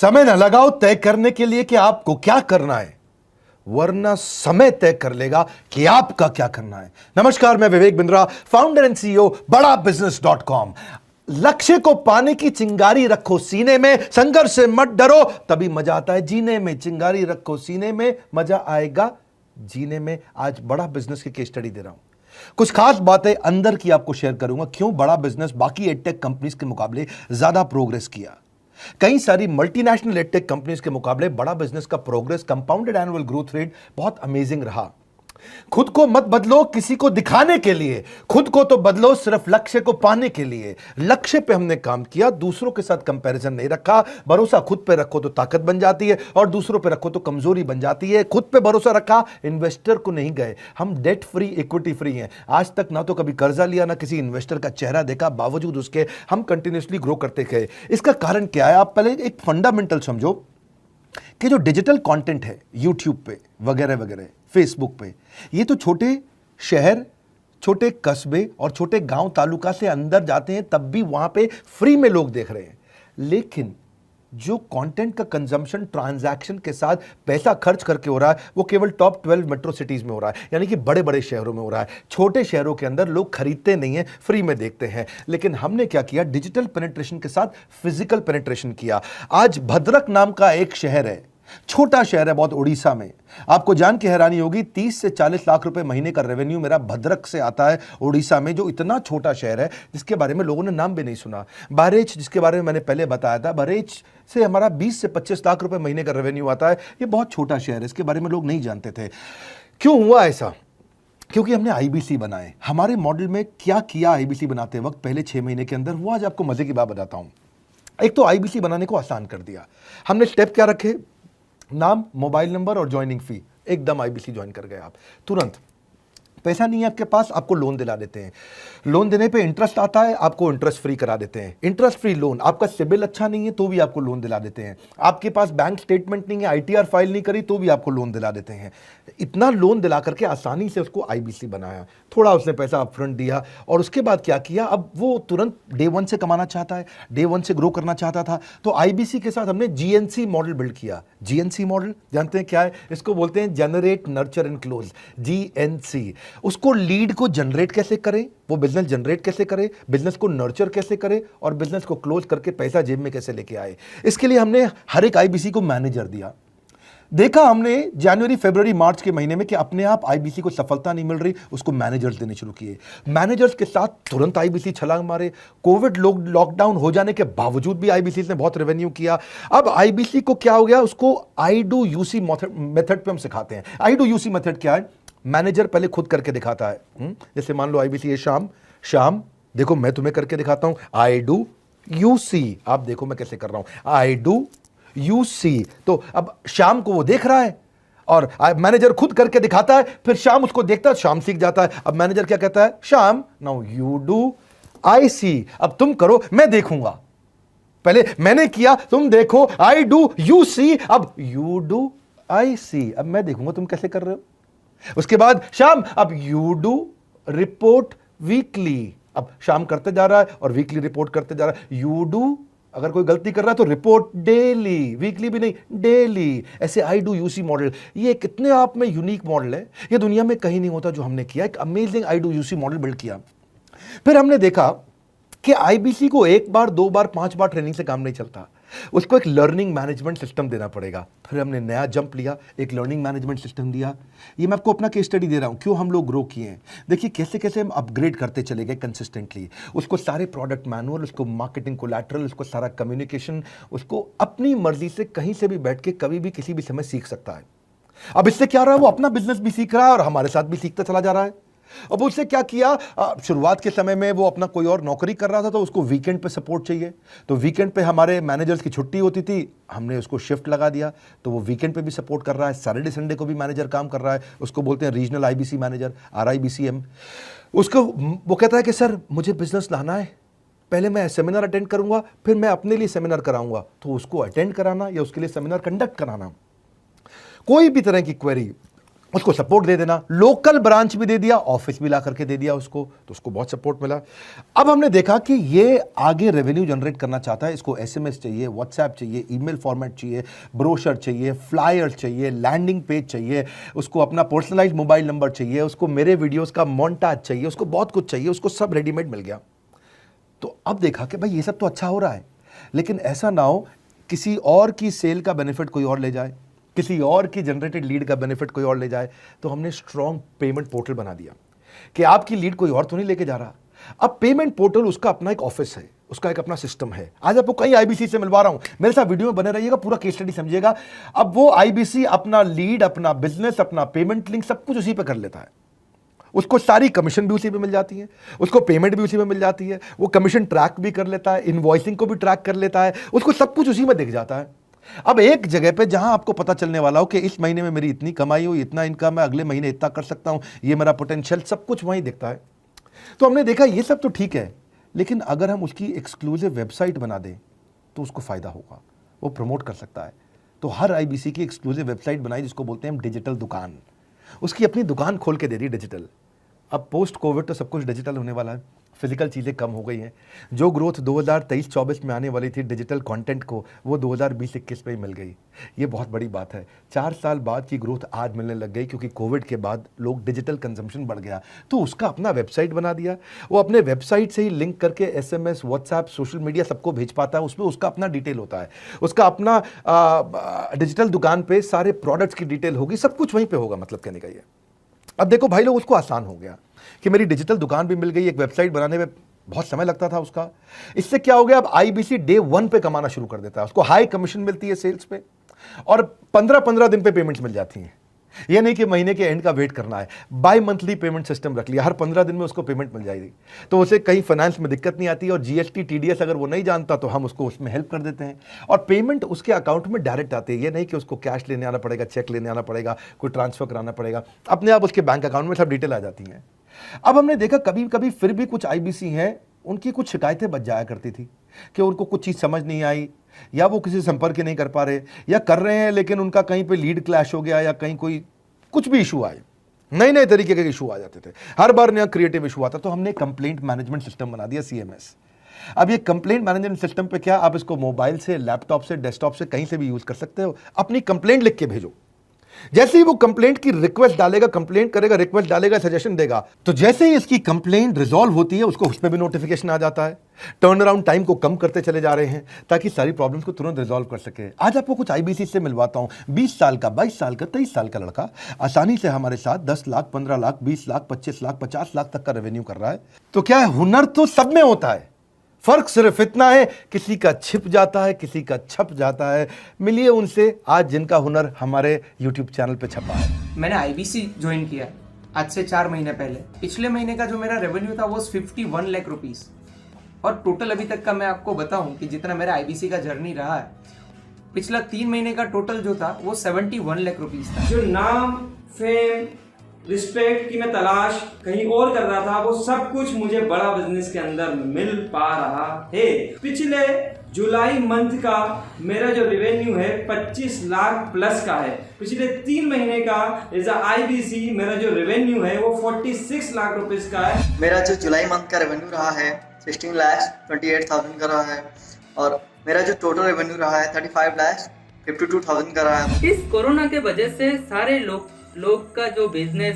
समय न लगाओ तय करने के लिए कि आपको क्या करना है, वरना समय तय कर लेगा कि आपका क्या करना है। नमस्कार, मैं Vivek Bindra, founder and CEO बड़ा बिजनेस.com। लक्ष्य को पाने की चिंगारी रखो सीने में, संघर्ष से मत डरो, तभी मजा आता है जीने में। चिंगारी रखो सीने में, मजा आएगा जीने में। आज बड़ा बिजनेस की केस स्टडी दे रहा हूं, कुछ खास बातें अंदर की आपको शेयर करूंगा, क्यों बड़ा बिजनेस बाकी एडटेक कंपनीज के मुकाबले ज्यादा प्रोग्रेस किया। कई सारी मल्टीनेशनल एडटेक कंपनीज के मुकाबले बड़ा बिजनेस का progress, compounded annual growth rate बहुत अमेजिंग रहा। खुद को मत बदलो किसी को दिखाने के लिए, खुद को तो बदलो सिर्फ लक्ष्य को पाने के लिए। लक्ष्य पे हमने काम किया, दूसरों के साथ कंपैरिजन नहीं रखा। भरोसा खुद पे रखो तो ताकत बन जाती है, और दूसरों पे रखो तो कमजोरी बन जाती है। खुद पे भरोसा रखा, इन्वेस्टर को नहीं गए। हम डेट फ्री, इक्विटी फ्री हैं। आज तक ना तो कभी कर्जा लिया, ना किसी इन्वेस्टर का चेहरा देखा, बावजूद उसके हम कंटिन्यूसली ग्रो करते गए। इसका कारण क्या है? आप पहले एक फंडामेंटल समझो कि जो डिजिटल कंटेंट है यूट्यूब पे वगैरह वगैरह, फेसबुक पे, ये तो छोटे शहर, छोटे कस्बे और छोटे गांव तालुका से अंदर जाते हैं, तब भी वहां पे फ्री में लोग देख रहे हैं। लेकिन जो कंटेंट का कंजम्पशन ट्रांजैक्शन के साथ पैसा खर्च करके हो रहा है, वो केवल टॉप 12 मेट्रो सिटीज में हो रहा है, यानी कि बड़े बड़े शहरों में हो रहा है। छोटे शहरों के अंदर लोग खरीदते नहीं हैं, फ्री में देखते हैं। लेकिन हमने क्या किया? डिजिटल पेनिट्रेशन के साथ फिजिकल पेनिट्रेशन किया। आज भद्रक नाम का एक शहर है, छोटा शहर है बहुत, उड़ीसा में। आपको जान के हैरानी होगी, 30 से 40 लाख रुपए महीने का रेवेन्यू मेरा भद्रक से आता है, उड़ीसा में, जो इतना छोटा शहर है जिसके बारे में लोगों ने नाम भी नहीं सुना। बहरेच, जिसके बारे में मैंने पहले बताया था, बहरेच से हमारा 20 से 25 लाख रुपए महीने का रेवेन्यू आता है। ये बहुत छोटा शहर है, इसके बारे में लोग नहीं जानते थे। क्यों हुआ ऐसा? क्योंकि हमने आईबीसी बनाए। हमारे मॉडल में क्या किया आईबीसी बनाते वक्त, पहले 6 महीने के अंदर हुआ? आज आपको मजे की बात बताता हूं। एक तो आईबीसी बनाने को आसान कर दिया हमने। स्टेप क्या रखे? नाम, मोबाइल नंबर और ज्वाइनिंग फी। एकदम आईबीसी ज्वाइन कर गए आप तुरंत। पैसा नहीं है आपके पास, आपको लोन दिला देते हैं। लोन देने पे इंटरेस्ट आता है, आपको इंटरेस्ट फ्री करा देते हैं। Interest free loan. आपका सिबिल अच्छा नहीं है तो भी आपको लोन दिला देते हैं। आपके पास बैंक स्टेटमेंट नहीं है, आईटीआर फाइल नहीं करी तो भी आपको लोन दिला देते हैं। इतना लोन दिला करके आसानी से उसको आईबीसी बनाया। थोड़ा उसने पैसा अपफ्रंट दिया, और उसके बाद क्या किया? अब वो तुरंत डे 1 से कमाना चाहता है, डे 1 से ग्रो करना चाहता था, तो आईबीसी के साथ हमने जीएनसी मॉडल बिल्ड किया। जीएनसी मॉडल जानते हैं क्या है? इसको बोलते हैं generate, nurture and close, GNC. उसको लीड को जनरेट कैसे करें, वो बिजनेस जनरेट कैसे करे, बिजनेस को नर्चर कैसे करे, और बिजनेस को क्लोज करके पैसा जेब में कैसे लेके आए। इसके लिए हमने हर एक आईबीसी को मैनेजर दिया। देखा हमने जनवरी, फरवरी, मार्च के महीने में कि अपने आप आईबीसी को सफलता नहीं मिल रही, उसको मैनेजर्स देने शुरू किए। मैनेजर्स के साथ तुरंत आईबीसी छलांग मारे। कोविड लॉकडाउन हो जाने के बावजूद भी आईबीसी ने बहुत रेवेन्यू किया। अब आईबीसी को क्या हो गया? उसको आई डू यूसी मेथड पे हम सिखाते हैं। आई डू यूसी मेथड क्या है? मैनेजर पहले खुद करके दिखाता है। जैसे मान लो आईबीसी है शाम, देखो मैं तुम्हें करके दिखाता हूं, आई डू यूसी। आप देखो मैं कैसे कर रहा हूं, आई डू यूसी। तो अब शाम को वो देख रहा है, और मैनेजर खुद करके दिखाता है, फिर शाम उसको देखता है, शाम सीख जाता है। अब मैनेजर क्या कहता है? शाम, नाउ यू डू आई सी। अब तुम करो, मैं देखूंगा। पहले मैंने किया, तुम देखो, आई डू यू सी, अब यू डू आई सी। अब मैं देखूंगा तुम कैसे कर रहे हो। उसके बाद शाम, अब यू डू रिपोर्ट वीकली। अब शाम करते जा रहा है और वीकली रिपोर्ट करते जा रहा है। यू डू, अगर कोई गलती कर रहा है तो रिपोर्ट डेली, वीकली भी नहीं, डेली। ऐसे आई डू यूसी मॉडल, ये कितने आप में यूनिक मॉडल है, ये दुनिया में कहीं नहीं होता जो हमने किया। एक amazing I do UC model build किया। फिर हमने देखा कि आईबीसी को 1 बार, 2 बार, 5 बार ट्रेनिंग से काम नहीं चलता, उसको एक लर्निंग मैनेजमेंट सिस्टम देना पड़ेगा। फिर हमने नया जंप लिया, एक लर्निंग मैनेजमेंट सिस्टम दिया। ये मैं आपको अपना केस स्टडी दे रहा हूं, क्यों हम लोग ग्रो किए हैं। देखिए कैसे कैसे हम अपग्रेड करते चले गए कंसिस्टेंटली। उसको सारे प्रोडक्ट मैनुअल, उसको मार्केटिंग कोलैटरल, उसको सारा कम्युनिकेशन, उसको अपनी मर्जी से कहीं से भी बैठ के कभी भी किसी भी समय सीख सकता है। अब इससे क्या रहा है? वो अपना बिजनेस भी सीख रहा है और हमारे साथ भी सीखता चला जा रहा है। अब उससे क्या किया? शुरुआत के समय में वो अपना कोई और नौकरी कर रहा था, तो उसको वीकेंड पे सपोर्ट चाहिए। तो वीकेंड पे हमारे मैनेजर्स की छुट्टी होती थी, हमने उसको शिफ्ट लगा दिया, तो वो वीकेंड पे भी सपोर्ट कर रहा है। सैटरडे संडे को भी मैनेजर काम कर रहा है। उसको बोलते हैं रीजनल आईबीसी मैनेजर, RIBCM। उसको वो कहता है कि सर मुझे बिजनेस लाना है, पहले मैं सेमिनार अटेंड करूंगा, फिर मैं अपने लिए सेमिनार कराऊंगा। तो उसको अटेंड कराना या उसके लिए सेमिनार कंडक्ट कराना, कोई भी तरह की क्वेरी, उसको सपोर्ट दे देना, लोकल ब्रांच भी दे दिया, ऑफिस भी ला करके दे दिया उसको, तो उसको बहुत सपोर्ट मिला। अब हमने देखा कि ये आगे रेवेन्यू जनरेट करना चाहता है, इसको एसएमएस चाहिए, व्हाट्सएप चाहिए, ईमेल फॉर्मेट चाहिए, ब्रोशर चाहिए, फ्लायर चाहिए, लैंडिंग पेज चाहिए, उसको अपना पर्सनलाइज्ड मोबाइल नंबर चाहिए, उसको मेरे वीडियोस का मोन्टाज चाहिए, उसको बहुत कुछ चाहिए, उसको सब रेडीमेड मिल गया। तो अब देखा कि भाई ये सब तो अच्छा हो रहा है, लेकिन ऐसा ना हो किसी और की सेल का बेनिफिट कोई और ले जाए, किसी और की जनरेटेड लीड का बेनिफिट कोई और ले जाए। तो हमने स्ट्रॉन्ग पेमेंट पोर्टल बना दिया कि आपकी लीड कोई और तो नहीं लेके जा रहा। अब पेमेंट पोर्टल उसका अपना एक ऑफिस है, उसका एक अपना सिस्टम है। आज आपको कई आईबीसी से मिलवा रहा हूं, मेरे साथ वीडियो में बने रहिएगा, पूरा केस स्टडी समझिएगा। अब वो आईबीसी अपना लीड, अपना बिजनेस, अपना पेमेंट लिंक सब कुछ उसी पे कर लेता है। उसको सारी कमीशन भी उसी पे मिल जाती है, उसको पेमेंट भी उसी में मिल जाती है, वो कमीशन ट्रैक भी कर लेता है, इनवॉइसिंग को भी ट्रैक कर लेता है, उसको सब कुछ उसी में दिख जाता है। अब एक जगह पे जहां आपको पता चलने वाला हो कि इस महीने में मेरी इतनी कमाई हुई, इतना इनकम है, अगले महीने इतना कर सकता हूं, ये मेरा पोटेंशियल, सब कुछ वहीं दिखता है। तो हमने देखा ये सब तो ठीक है, लेकिन अगर हम उसकी एक्सक्लूसिव वेबसाइट बना दें तो उसको फायदा होगा, वो प्रमोट कर सकता है। तो हर आईबीसी की एक्सक्लूसिव वेबसाइट बनाई जिसको बोलते हैं हम डिजिटल दुकान, उसकी अपनी दुकान खोल के दे दी डिजिटल। अब पोस्ट कोविड तो सब कुछ डिजिटल होने वाला है, फिजिकल चीज़ें कम हो गई हैं। जो ग्रोथ 2023-24 में आने वाली थी डिजिटल कंटेंट को, वो 2020-21 में ही मिल गई। ये बहुत बड़ी बात है। 4 साल बाद की ग्रोथ आज मिलने लग गई, क्योंकि कोविड के बाद लोग डिजिटल कंजम्पशन बढ़ गया। तो उसका अपना वेबसाइट बना दिया, वो अपने वेबसाइट से ही लिंक करके एसएमएस, व्हाट्सएप, सोशल मीडिया सबको भेज पाता है। उसमें उसका अपना डिटेल होता है, उसका अपना डिजिटल दुकान पे सारे प्रोडक्ट्स की डिटेल होगी, सब कुछ वहीं पर होगा। मतलब कहने का ये, अब देखो भाई लोग, उसको आसान हो गया कि मेरी डिजिटल दुकान भी मिल गई। एक वेबसाइट बनाने में बहुत समय लगता था उसका, इससे क्या हो गया, अब आईबीसी डे 1 पे कमाना शुरू कर देता है। उसको हाई कमीशन मिलती है सेल्स पे, और 15-15 दिन पे पेमेंट्स मिल जाती हैं। ये नहीं कि महीने के एंड का वेट करना है, बाई मंथली पेमेंट सिस्टम रख लिया, हर 15 दिन में उसको पेमेंट मिल जाएगी। तो उसे कहीं फाइनेंस में दिक्कत नहीं आती, और जीएसटी, टीडीएस अगर वो नहीं जानता तो हम उसको उसमें हेल्प कर देते हैं, और पेमेंट उसके अकाउंट में डायरेक्ट आती है। ये नहीं कि उसको कैश लेने आना पड़ेगा, चेक लेने आना पड़ेगा, कोई ट्रांसफर कराना पड़ेगा, अपने आप उसके बैंक अकाउंट में सब डिटेल आ जाती हैं। अब हमने देखा कभी कभी फिर भी कुछ आईबीसी हैं, उनकी कुछ शिकायतें बच जाया करती थी कि उनको कुछ चीज़ समझ नहीं आई, या वो किसी से संपर्क ही नहीं कर पा रहे, या कर रहे हैं लेकिन उनका कहीं पे लीड क्लैश हो गया, या कहीं कोई कुछ भी इशू आए, नए नए तरीके के इशू आ जाते थे, हर बार नया क्रिएटिव इशू आता। तो हमने कंप्लेंट मैनेजमेंट सिस्टम बना दिया, सीएमएस। अब ये कंप्लेंट मैनेजमेंट सिस्टम पे क्या, आप इसको मोबाइल से, लैपटॉप से, डेस्कटॉप से, कहीं से भी यूज कर सकते हो। अपनी कंप्लेंट लिख के भेजो, जैसे ही वो कंप्लेंट की रिक्वेस्ट डालेगा, कंप्लेंट करेगा, रिक्वेस्ट डालेगा, सजेशन देगा, तो जैसे ही इसकी कंप्लेंट रिजॉल्व होती है उसको उसमें भी नोटिफिकेशन आ जाता है। टर्न अराउंड टाइम को कम करते चले जा रहे हैं ताकि सारी प्रॉब्लम्स को तुरंत रिजॉल्व कर सके। आज आपको कुछ आईबीसी से मिलवाता हूं। 20 साल का, 22 साल का, 23 साल का लड़का आसानी से हमारे साथ 10 लाख, 15 लाख, 20 लाख, 25 लाख, 50 लाख तक का रेवेन्यू कर रहा है। तो क्या है, हुनर तो सब में होता है, फर्क सिर्फ इतना है किसी का छिप जाता है, किसी का छप जाता है। मिलिए उनसे आज जिनका हुनर हमारे YouTube चैनल पे छपा है। मैंने आईबीसी ज्वाइन किया आज से 4 महीने पहले। पिछले महीने का जो मेरा रेवेन्यू था वो 51 लाख रुपीस, और टोटल अभी तक का मैं आपको बताऊं कि जितना मेरा आईबीसी का जर्नी रहा है, पिछला 3 महीने का टोटल जो था वो 71 लाख रुपीस था। जो नाम, फेम, रिस्पेक्ट की मैं तलाश कहीं और कर रहा था, वो सब कुछ मुझे बड़ा बिजनेस के अंदर मिल पा रहा है। पिछले जुलाई मंथ का मेरा जो रेवेन्यू है 25 लाख प्लस का है। पिछले 3 महीने का एज आईबीसी मेरा जो रेवेन्यू है वो 46 लाख रुपीस का है। मेरा जो जुलाई मंथ का रेवेन्यू रहा है 16,28,000 का रहा है, और मेरा जो टोटल रेवेन्यू रहा है 35,52,000 का रहा है। इस कोरोना के वजह से सारे लोग का जो बिजनेस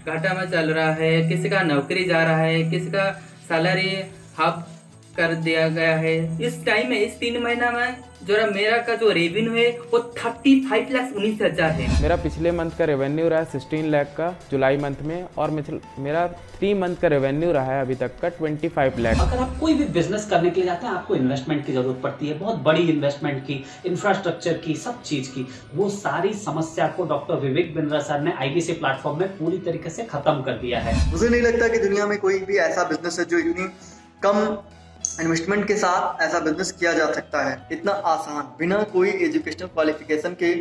घाटा में चल रहा है, किसी का नौकरी जा रहा है, किसी का सैलरी हाफ कर दिया गया है। इस टाइम में, इस 3 महीना में जो मेरा का जो रेवेन्यू है वो 35,19,000 है। मेरा पिछले मंथ का रेवेन्यू रहा है 16 लाख का जुलाई मंथ में, और मेरा 3 मंथ का रेवेन्यू रहा है अभी तक का 25 लाख। अगर आप कोई भी बिजनेस करने के लिए जाते हैं, आपको इन्वेस्टमेंट की जरूरत पड़ती है, बहुत बड़ी इन्वेस्टमेंट की, इंफ्रास्ट्रक्चर की, सब चीज की। वो सारी समस्या को डॉक्टर विवेक बिंद्रा सर ने आईबीसी प्लेटफॉर्म में पूरी तरीके से खत्म कर दिया है। मुझे नहीं लगता कि दुनिया में कोई भी ऐसा बिजनेस है जो इतनी कम इन्वेस्टमेंट के साथ ऐसा बिजनेस किया जा सकता है, इतना आसान, बिना कोई एजुकेशनल क्वालिफिकेशन के,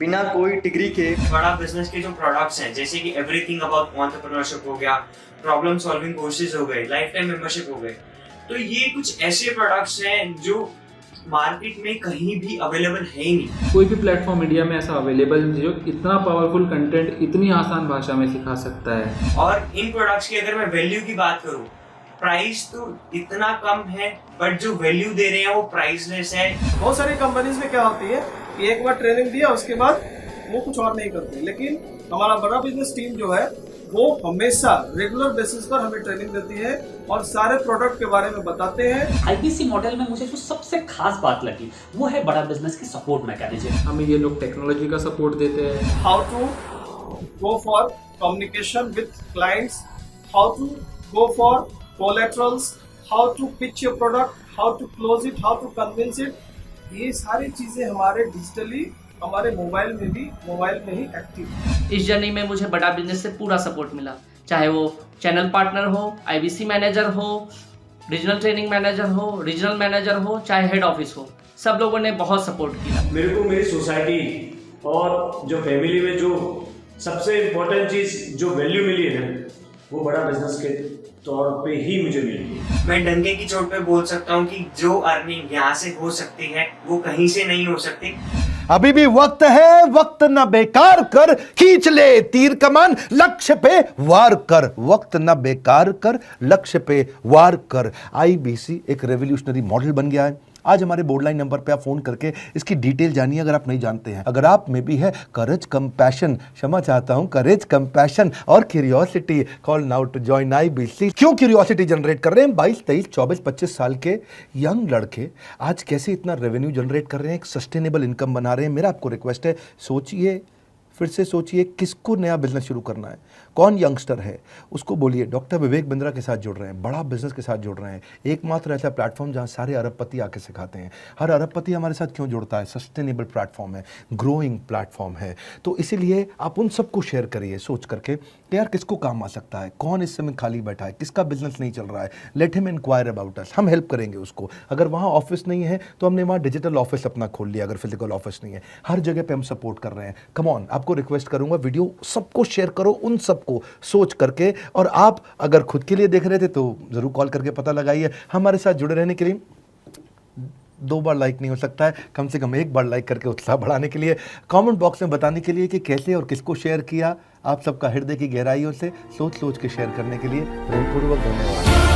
बिना कोई डिग्री के। बड़ा बिजनेस के जो प्रोडक्ट्स हैं, जैसे कि एवरीथिंग अबाउट एंटरप्रेन्योरशिप हो गया, प्रॉब्लम सॉल्विंग कोर्सेज हो गए, लाइफ टाइम मेंबरशिप हो गए, तो ये कुछ ऐसे प्रोडक्ट्स हैं जो मार्केट में कहीं भी अवेलेबल है ही नहीं। कोई भी प्लेटफॉर्म इंडिया में ऐसा अवेलेबल नहीं जो इतना पावरफुल कंटेंट इतनी आसान भाषा में सिखा सकता है। और इन प्रोडक्ट्स की अगर मैं वैल्यू की बात करूं, प्राइस तो इतना कम है बट जो वैल्यू दे रहे हैं वो प्राइसलेस है। बहुत सारी कंपनीज में क्या होती है कि एक बार ट्रेनिंग दिया उसके बाद वो कुछ और नहीं करती, लेकिन हमारा बड़ा बिजनेस टीम जो है वो हमेशा रेगुलर बेसिस पर हमें ट्रेनिंग देती है और सारे प्रोडक्ट के बारे में बताते हैं। आईबीसी मॉडल में मुझे जो सबसे खास बात लगी वो है बड़ा बिजनेस की सपोर्ट मैकेनिज्म। हमें ये लोग टेक्नोलॉजी का सपोर्ट देते हैं। How to go for communication with clients, how to go for collaterals, how to pitch your product, how to close it, how to convince it, ये सारी चीजें हमारे डिजिटली हमारे मोबाइल में ही एक्टिव है। इस जर्नी में मुझे बड़ा बिजनेस से पूरा सपोर्ट मिला, चाहे वो चैनल पार्टनर हो, आईबीसी मैनेजर हो, रीजनल ट्रेनिंग मैनेजर हो, रीजनल मैनेजर हो, चाहे हेड ऑफिस हो, सब लोगों ने बहुत सपोर्ट किया। मेरे को मेरी सोसाइटी और जो फैमिली में जो सबसे इम्पोर्टेंट चीज़ जो वैल्यू मिली है वो बड़ा बिजनेस के तौर पे ही मुझे मिली। मैं डंके की चोट पे बोल सकता हूँ कि जो अर्निंग यहाँ से हो सकती है वो कहीं से नहीं हो सकती। अभी भी वक्त है, वक्त न बेकार कर, खींच ले तीर कमान, लक्ष्य पे वार कर, वक्त न बेकार कर, लक्ष्य पे वार कर। आईबीसी एक रेवोल्यूशनरी मॉडल बन गया है। आज हमारे बोर्डलाइन नंबर पे आप फोन करके इसकी डिटेल जानिए अगर आप नहीं जानते हैं। अगर आप में भी है करेज, कंपैशन, क्षमा चाहता हूं, करेज, कंपैशन और curiosity, call now to join IBC. क्यों क्यूरियोसिटी जनरेट कर रहे हैं? 22, 23, 24, 25 साल के यंग लड़के आज कैसे इतना रेवेन्यू जनरेट कर रहे हैं, एक सस्टेनेबल इनकम बना रहे हैं। मेरा आपको रिक्वेस्ट है, सोचिए, फिर से सोचिए, किसको नया बिजनेस शुरू करना है, कौन यंगस्टर है, उसको बोलिए डॉक्टर विवेक बिंद्रा के साथ जुड़ रहे हैं, बड़ा बिजनेस के साथ जुड़ रहे हैं। एकमात्र ऐसा प्लेटफॉर्म जहां सारे अरबपति आके सिखाते हैं। हर अरबपति हमारे साथ क्यों जुड़ता है? सस्टेनेबल प्लेटफॉर्म है, ग्रोइंग प्लेटफॉर्म है। तो इसीलिए आप उन सबको शेयर करिए सोच करके कि यार किसको काम आ सकता है, कौन इस समय खाली बैठा है, किसका बिजनेस नहीं चल रहा है, let him inquire about us, हम हेल्प करेंगे उसको। अगर वहाँ ऑफिस नहीं है तो हमने वहाँ डिजिटल ऑफिस अपना खोल लिया, अगर फिजिकल ऑफिस नहीं है, हर जगह पे हम सपोर्ट कर रहे हैं। कम ऑन, आपको रिक्वेस्ट करूंगा वीडियो सबको शेयर करो, उन सबको सोच करके। और आप अगर खुद के लिए देख रहे थे तो जरूर कॉल करके पता लगाइए। हमारे साथ जुड़े रहने के लिए 2 बार लाइक नहीं हो सकता है, कम से कम 1 बार लाइक करके उत्साह बढ़ाने के लिए, कमेंट बॉक्स में बताने के लिए कि कैसे और किसको शेयर किया। आप सबका हृदय की गहराइयों से सोच सोच के शेयर करने के लिए प्रेमपूर्वक धन्यवाद।